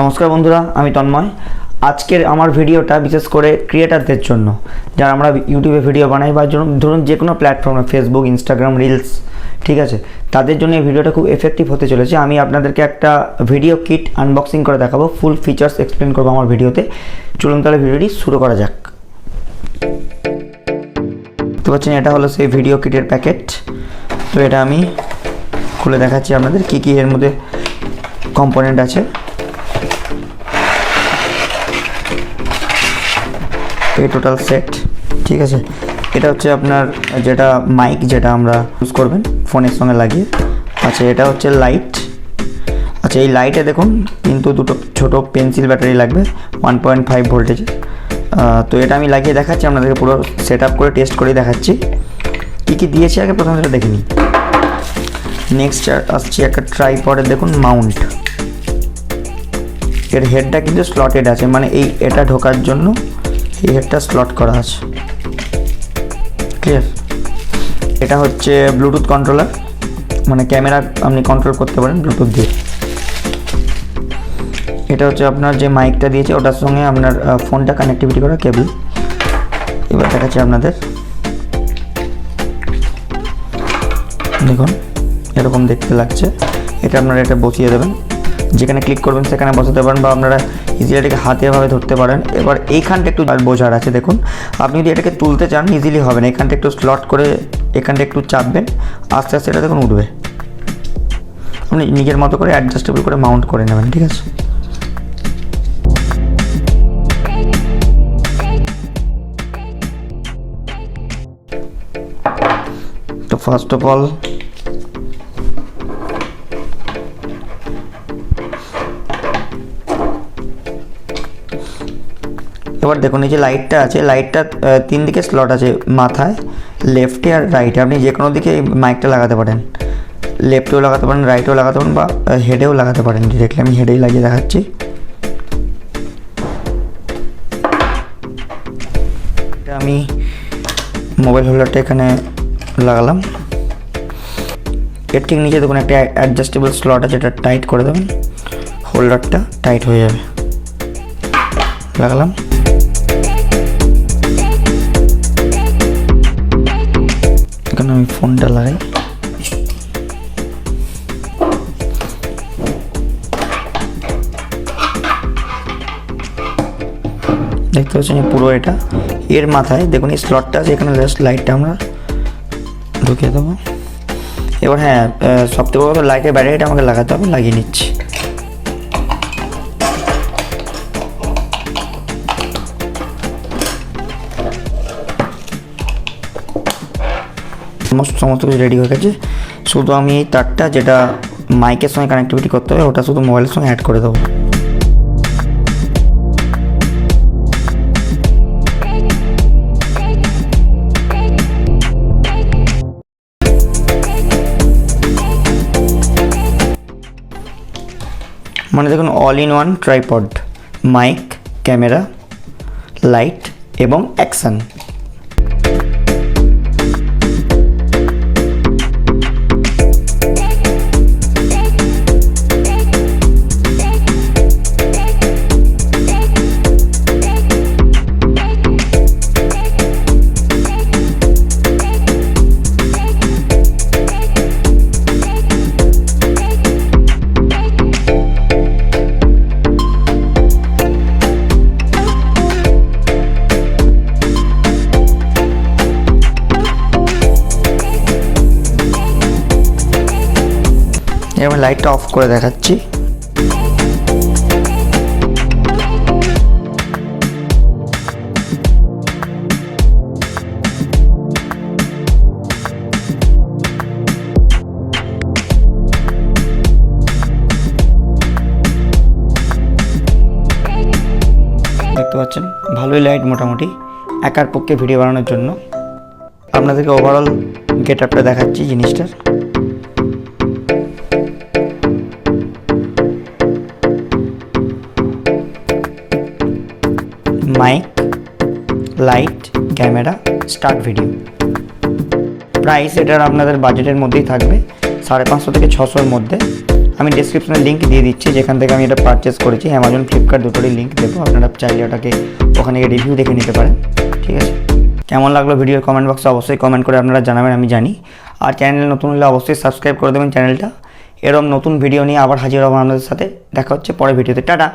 নমস্কার বন্ধুরা, আমি তন্ময়। আজকের আমার ভিডিওটা বিশেষ করে ক্রিয়েটারদের জন্য, যারা আমরা ইউটিউবে ভিডিও বানাই বা ধরুন যে কোনো প্ল্যাটফর্মে ফেসবুক, ইনস্টাগ্রাম, রিলস, ঠিক আছে, তাদের জন্য এই ভিডিওটা খুব এফেক্টিভ হতে চলেছে। আমি আপনাদেরকে একটা ভিডিও কিট আনবক্সিং করে দেখাবো, ফুল ফিচার্স এক্সপ্লেন করবো আমার ভিডিওতে। চলুন তাহলে ভিডিওটি শুরু করা যাক। দেখতে পাচ্ছেন এটা হলো সেই ভিডিও কিটের প্যাকেট। তো এটা আমি খুলে দেখাচ্ছি আপনাদের কী কী এর মধ্যে কম্পোনেন্ট আছে। এই টোটাল সেট, ঠিক আছে। এটা হচ্ছে আপনার যেটা মাইক, যেটা আমরা ইউজ করবেন ফোনের সঙ্গে লাগিয়ে। আচ্ছা, এটা হচ্ছে লাইট। আচ্ছা, এই লাইটে দেখুন কিন্তু দুটো ছোট পেন্সিল ব্যাটারি লাগবে 1.5 ভোল্টেজের। তো এটা আমি লাগিয়ে দেখাচ্ছি আপনাদেরকে, পুরো সেট আপ করে টেস্ট করে দেখাচ্ছি কী কী দিয়েছি। আগে প্রথমে সেটা দেখে নিই। নেক্সট আসছি একটা ট্রাইপডের, দেখুন মাউন্ট। এর হেডটা কিন্তু স্লটেড আছে, মানে এটা ঢোকার জন্য এই হেডটা স্লট করা আছে, ক্লিয়ার। এটা হচ্ছে ব্লুটুথ কন্ট্রোলার, মানে ক্যামেরা আপনি কন্ট্রোল করতে পারেন ব্লুটুথ দিয়ে। এটা হচ্ছে আপনার যে মাইকটা দিয়েছে ওটার সঙ্গে আপনার ফোনটা কানেক্টিভিটি করা কেবল। এবার দেখাচ্ছি আপনাদের, দেখুন এরকম দেখতে লাগছে। এটা আপনারা এটা বসিয়ে দেবেন, যেখানে ক্লিক করবেন সেখানে বসাতে পারেন, বা আপনারা ইজিলি এটাকে হাতেভাবে ধরতে পারেন। এবার এইখানটা একটু বোঝার আছে, দেখুন আপনি যদি এটাকে তুলতে চান ইজিলি হবে না। এখানটা একটু স্লট করে এখানটা একটু চাপবেন, আস্তে আস্তে এটা দেখুন উঠবে। আপনি নিজের মতো করে অ্যাডজাস্টেবল করে মাউন্ট করে নেবেন, ঠিক আছে। তো ফার্স্ট অফ অল এবার দেখুন এই যে লাইটটা আছে, লাইটটা 3 দিকে স্লট আছে, মাথায়, লেফটে আর রাইটে। আপনি যে কোনো দিকে এই মাইকটা লাগাতে পারেন, লেফটেও লাগাতে পারেন, রাইটেও লাগাতে পারেন, বা হেডেও লাগাতে পারেন ডিরেক্টলি। আমি হেডেই লাগিয়ে দেখাচ্ছি। এটা আমি মোবাইল হোল্ডারটা এখানে লাগালাম। এর ঠিক নিচে দেখুন একটা অ্যাডজাস্টেবল স্লট আছে, এটা টাইট করে দেবেন, হোল্ডারটা টাইট হয়ে যাবে। লাগালাম। এখানে আমি ফোনটা লাগাই। দেখতে পাচ্ছেন পুরো এটা এর মাথায় দেখুন এই স্লটটা আছে, এখানে জাস্ট লাইটটা আমরা ঢুকিয়ে দেবো। এবার হ্যাঁ, সবথেকে বড় কথা লাইটের ব্যাটারিটা আমাকে লাগাতে হবে, লাগিয়ে নিচ্ছি। সমস্ত কিছু রেডি হয়ে গেছে। শুধু আমি এই তারটা যেটা মাইকের সঙ্গে কানেক্টিভিটি করতে হবে ওটা শুধু মোবাইলের সঙ্গে অ্যাড করে দেবো। মানে দেখুন all in one tripod, mic, camera, light এবং অ্যাকশন। এবার লাইটটা অফ করে দেখাচ্ছি। দেখতে পাচ্ছেন ভালোই লাইট, মোটামুটি একার পক্ষে ভিডিও বানানোর জন্য। আপনাদেরকে ওভারঅল গেট আপটা দেখাচ্ছি জিনিসটার। Mic, light, camera, start video. Price এটার আপনাদের বাজেটের মধ্যেই থাকবে, 550 থেকে 600-র মধ্যে। আমি ডেসক্রিপশনে লিঙ্ক দিয়ে দিচ্ছি, যেখান থেকে আমি এটা পারচেস করেছি। অ্যামাজন, ফ্লিপকার্ট দুটোরই লিঙ্ক দেবো, আপনারা চাইলে ওটাকে ওখানে গিয়ে রিভিউ দেখে নিতে পারেন। ঠিক আছে, কেমন লাগলো ভিডিওর কমেন্ট বক্সে অবশ্যই কমেন্ট করে আপনারা জানাবেন, আমি জানি। আর চ্যানেল নতুন হলে অবশ্যই সাবস্ক্রাইব করে দেবেন চ্যানেলটা। এরকম নতুন ভিডিও নিয়ে আবার হাজির হবো আপনাদের সাথে। দেখা হচ্ছে পরের ভিডিওতে। টাটা।